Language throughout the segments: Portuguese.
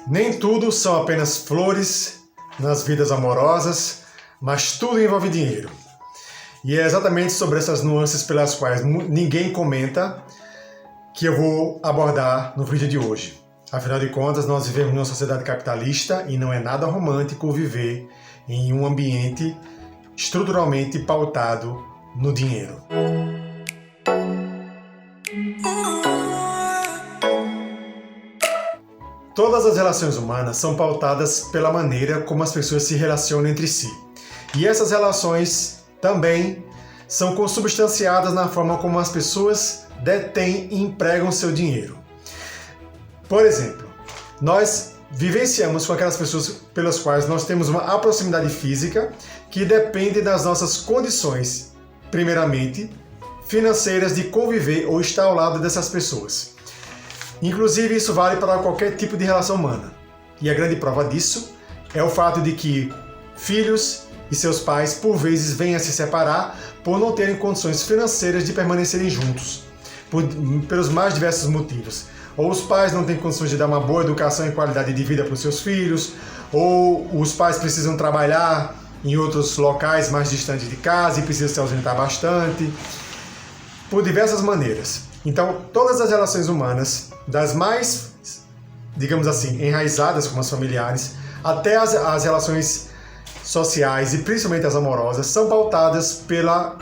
Nem tudo são apenas flores nas vidas amorosas, mas tudo envolve dinheiro. E é exatamente sobre essas nuances pelas quais ninguém comenta que eu vou abordar no vídeo de hoje. Afinal de contas, nós vivemos numa sociedade capitalista e não é nada romântico viver em um ambiente estruturalmente pautado no dinheiro. Todas as relações humanas são pautadas pela maneira como as pessoas se relacionam entre si. E essas relações também são consubstanciadas na forma como as pessoas detêm e empregam seu dinheiro. Por exemplo, nós vivenciamos com aquelas pessoas pelas quais nós temos uma proximidade física que depende das nossas condições, primeiramente, financeiras de conviver ou estar ao lado dessas pessoas. Inclusive, isso vale para qualquer tipo de relação humana. E a grande prova disso é o fato de que filhos e seus pais, por vezes, vêm a se separar por não terem condições financeiras de permanecerem juntos, pelos mais diversos motivos. Ou os pais não têm condições de dar uma boa educação e qualidade de vida para os seus filhos, ou os pais precisam trabalhar em outros locais mais distantes de casa e precisam se ausentar bastante, por diversas maneiras. Então, todas as relações humanas, das mais, digamos assim, enraizadas como as familiares, até as relações sociais e principalmente as amorosas, são pautadas pela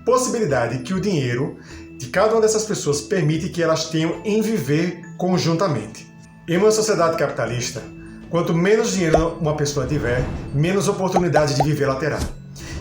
possibilidade que o dinheiro de cada uma dessas pessoas permite que elas tenham em viver conjuntamente. Em uma sociedade capitalista, quanto menos dinheiro uma pessoa tiver, menos oportunidade de viver ela terá.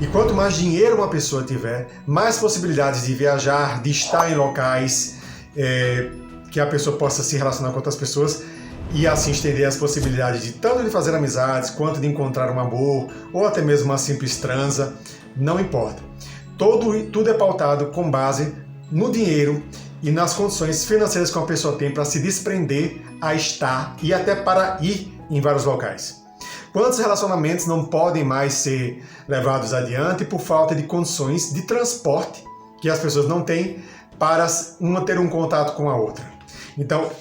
E quanto mais dinheiro uma pessoa tiver, mais possibilidades de viajar, de estar em locais que a pessoa possa se relacionar com outras pessoas e assim estender as possibilidades de tanto de fazer amizades, quanto de encontrar um amor, ou até mesmo uma simples transa, não importa. Tudo é pautado com base no dinheiro e nas condições financeiras que uma pessoa tem para se desprender a estar e até para ir em vários locais. Quantos relacionamentos não podem mais ser levados adiante por falta de condições de transporte que as pessoas não têm para uma ter um contato com a outra? Então,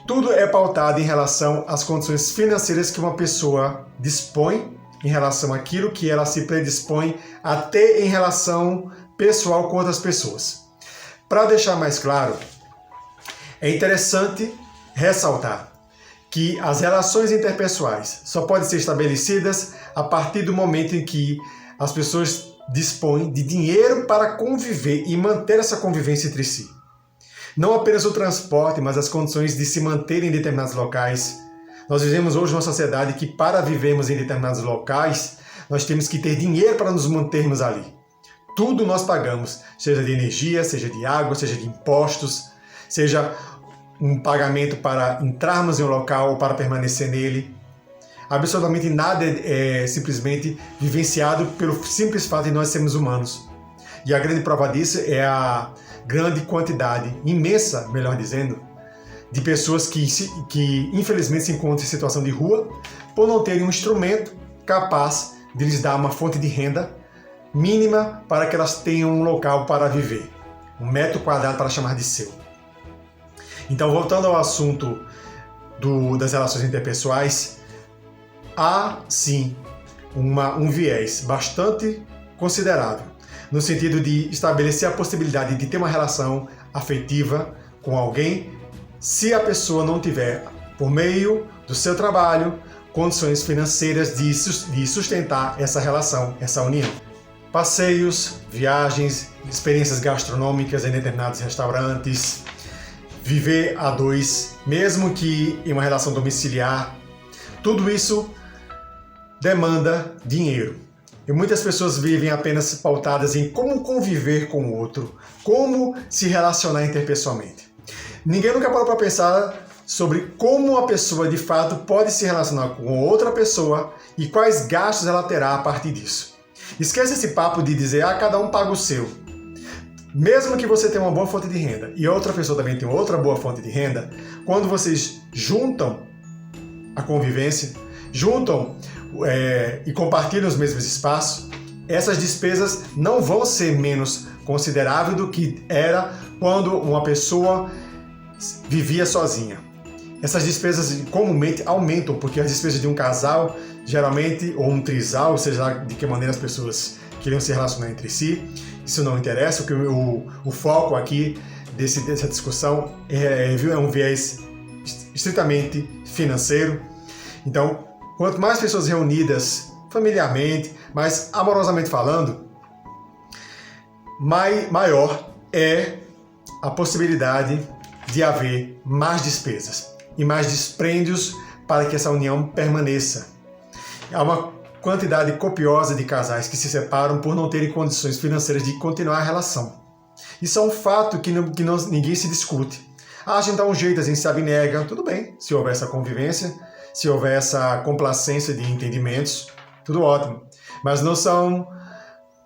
tudo é pautado em relação às condições financeiras que uma pessoa dispõe, em relação àquilo que ela se predispõe a ter em relação pessoal com outras pessoas. Para deixar mais claro, é interessante ressaltar que as relações interpessoais só podem ser estabelecidas a partir do momento em que as pessoas dispõem de dinheiro para conviver e manter essa convivência entre si. Não apenas o transporte, mas as condições de se manter em determinados locais. Nós vivemos hoje uma sociedade que, para vivermos em determinados locais, nós temos que ter dinheiro para nos mantermos ali. Tudo nós pagamos, seja de energia, seja de água, seja de impostos, seja um pagamento para entrarmos em um local ou para permanecer nele. Absolutamente nada é simplesmente vivenciado pelo simples fato de nós sermos humanos. E a grande prova disso é a grande quantidade, imensa, melhor dizendo, de pessoas que infelizmente se encontram em situação de rua por não terem um instrumento capaz de lhes dar uma fonte de renda mínima para que elas tenham um local para viver, um metro quadrado para chamar de seu. Então, voltando ao assunto das relações interpessoais, há sim um viés bastante considerável, no sentido de estabelecer a possibilidade de ter uma relação afetiva com alguém, se a pessoa não tiver, por meio do seu trabalho, condições financeiras de sustentar essa relação, essa união. Passeios, viagens, experiências gastronômicas em determinados restaurantes, viver a dois, mesmo que em uma relação domiciliar, tudo isso demanda dinheiro. E muitas pessoas vivem apenas pautadas em como conviver com o outro, como se relacionar interpessoalmente. Ninguém nunca parou para pensar sobre como uma pessoa de fato pode se relacionar com outra pessoa e quais gastos ela terá a partir disso. Esquece esse papo de dizer, cada um paga o seu. Mesmo que você tenha uma boa fonte de renda e outra pessoa também tem outra boa fonte de renda, quando vocês juntam a convivência, e compartilham os mesmos espaços, essas despesas não vão ser menos consideráveis do que era quando uma pessoa vivia sozinha. essas despesas comumente aumentam, porque as despesas de um casal, geralmente, ou um trisal, seja de que maneira as pessoas queriam se relacionar entre si, isso não interessa, porque o foco aqui dessa discussão é um viés estritamente financeiro. Então, quanto mais pessoas reunidas familiarmente, mas amorosamente falando, maior é a possibilidade de haver mais despesas e mais dispêndios para que essa união permaneça. Há uma quantidade copiosa de casais que se separam por não terem condições financeiras de continuar a relação. Isso é um fato que ninguém se discute. A gente dá um jeito, a gente se abnega, tudo bem, se houver essa convivência, se houver essa complacência de entendimentos, tudo ótimo. Mas não são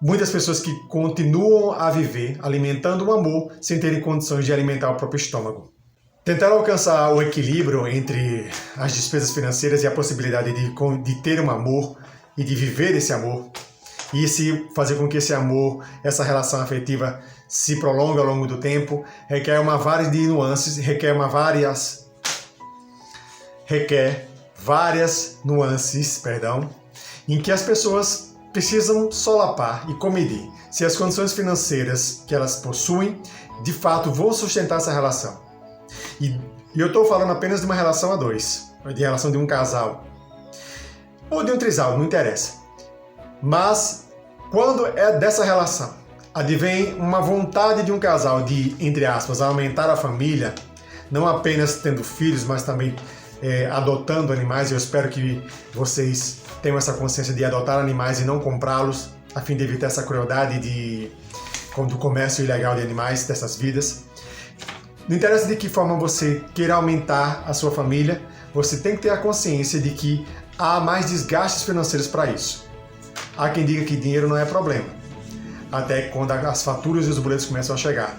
muitas pessoas que continuam a viver alimentando o amor sem terem condições de alimentar o próprio estômago. Tentar alcançar o equilíbrio entre as despesas financeiras e a possibilidade de ter um amor e de viver esse amor, e se fazer com que esse amor, essa relação afetiva se prolongue ao longo do tempo, requer uma várias de nuances, requer várias nuances, em que as pessoas precisam solapar e comedir se as condições financeiras que elas possuem, de fato, vão sustentar essa relação. E eu estou falando apenas de uma relação a dois, de relação de um casal, ou de um trisal, não interessa. Mas, quando é dessa relação, advém uma vontade de um casal de, entre aspas, aumentar a família, não apenas tendo filhos, mas também adotando animais. Eu espero que vocês tenham essa consciência de adotar animais e não comprá-los, a fim de evitar essa crueldade do comércio ilegal de animais, dessas vidas. Não interessa de que forma você queira aumentar a sua família, você tem que ter a consciência de que há mais desgastes financeiros para isso. Há quem diga que dinheiro não é problema, até quando as faturas e os boletos começam a chegar.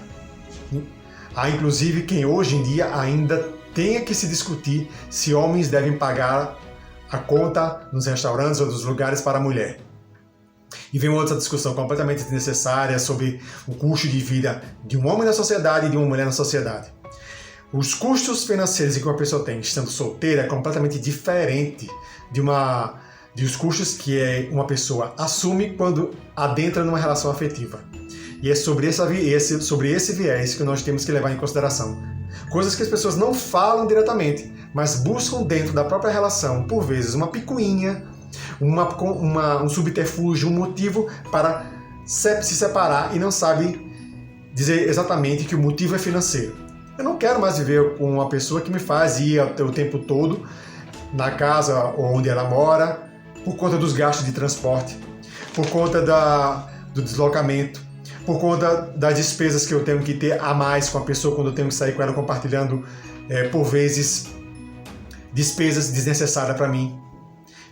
Há inclusive quem hoje em dia ainda tenha que se discutir se homens devem pagar a conta nos restaurantes ou nos lugares para a mulher. E vem outra discussão completamente desnecessária sobre o custo de vida de um homem na sociedade e de uma mulher na sociedade. Os custos financeiros que uma pessoa tem estando solteira é completamente diferente dos custos que uma pessoa assume quando adentra numa relação afetiva. E é sobre esse viés que nós temos que levar em consideração. Coisas que as pessoas não falam diretamente, mas buscam dentro da própria relação, por vezes, uma picuinha, um subterfúgio, um motivo para se separar e não sabe dizer exatamente que o motivo é financeiro. Eu não quero mais viver com uma pessoa que me faz ir o tempo todo na casa onde ela mora, por conta dos gastos de transporte, por conta do deslocamento, por conta das despesas que eu tenho que ter a mais com a pessoa quando eu tenho que sair com ela compartilhando, por vezes, despesas desnecessárias para mim.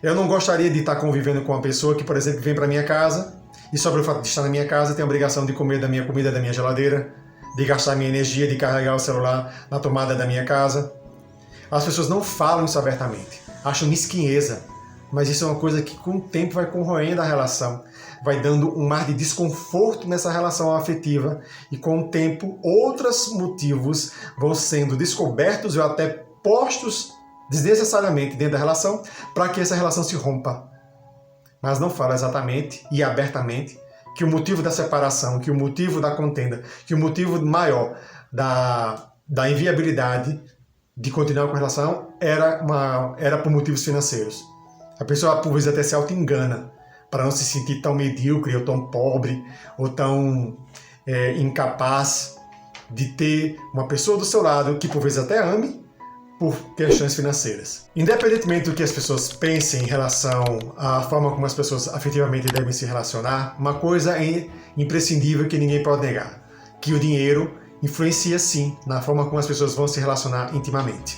Eu não gostaria de estar convivendo com uma pessoa que, por exemplo, vem para minha casa e, sobre o fato de estar na minha casa, tem a obrigação de comer da minha comida da minha geladeira, de gastar minha energia, de carregar o celular na tomada da minha casa. As pessoas não falam isso abertamente, acham mesquinheza, mas isso é uma coisa que com o tempo vai corroendo a relação, vai dando um mar de desconforto nessa relação afetiva e com o tempo outros motivos vão sendo descobertos ou até postos desnecessariamente dentro da relação para que essa relação se rompa. Mas não fala exatamente e abertamente que o motivo da separação, que o motivo da contenda, que o motivo maior da inviabilidade de continuar com a relação era por motivos financeiros. A pessoa, por vezes, até se auto-engana para não se sentir tão medíocre ou tão pobre ou tão incapaz de ter uma pessoa do seu lado que, por vezes, até ame por questões financeiras. Independentemente do que as pessoas pensem em relação à forma como as pessoas afetivamente devem se relacionar, uma coisa é imprescindível que ninguém pode negar, que o dinheiro influencia sim na forma como as pessoas vão se relacionar intimamente.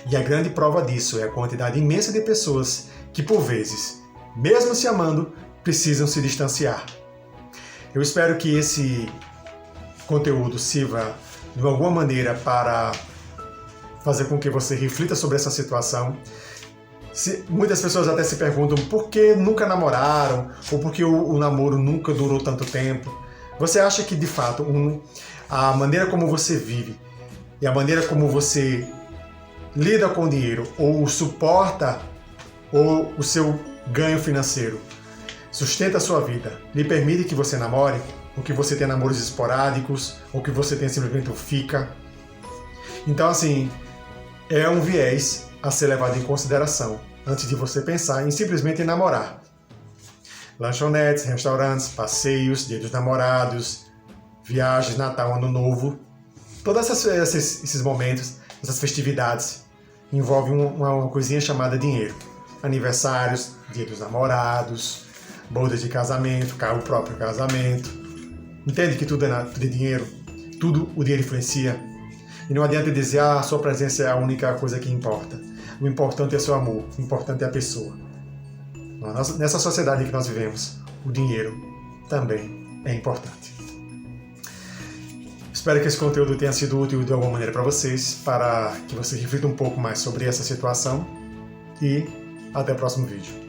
E a grande prova disso é a quantidade imensa de pessoas que, por vezes, mesmo se amando, precisam se distanciar. Eu espero que esse conteúdo sirva de alguma maneira para fazer com que você reflita sobre essa situação. Muitas pessoas até se perguntam por que nunca namoraram ou por que o namoro nunca durou tanto tempo. Você acha que, de fato, a maneira como você vive e a maneira como você lida com o dinheiro ou suporta o seu ganho financeiro, sustenta a sua vida, lhe permite que você namore, ou que você tenha namoros esporádicos, ou que você tenha simplesmente um fica. Então, assim, é um viés a ser levado em consideração antes de você pensar em simplesmente namorar. Lanchonetes, restaurantes, passeios, dia dos namorados, viagens, Natal, Ano Novo, todos esses momentos, essas festividades, envolvem uma coisinha chamada dinheiro. Aniversários, dia dos namorados, bodas de casamento, o próprio casamento. Entende que tudo é dinheiro? Tudo o dinheiro influencia. E não adianta dizer, a sua presença é a única coisa que importa. O importante é seu amor, o importante é a pessoa. Nessa sociedade em que nós vivemos, o dinheiro também é importante. Espero que esse conteúdo tenha sido útil de alguma maneira para vocês, para que vocês reflitam um pouco mais sobre essa situação e até o próximo vídeo.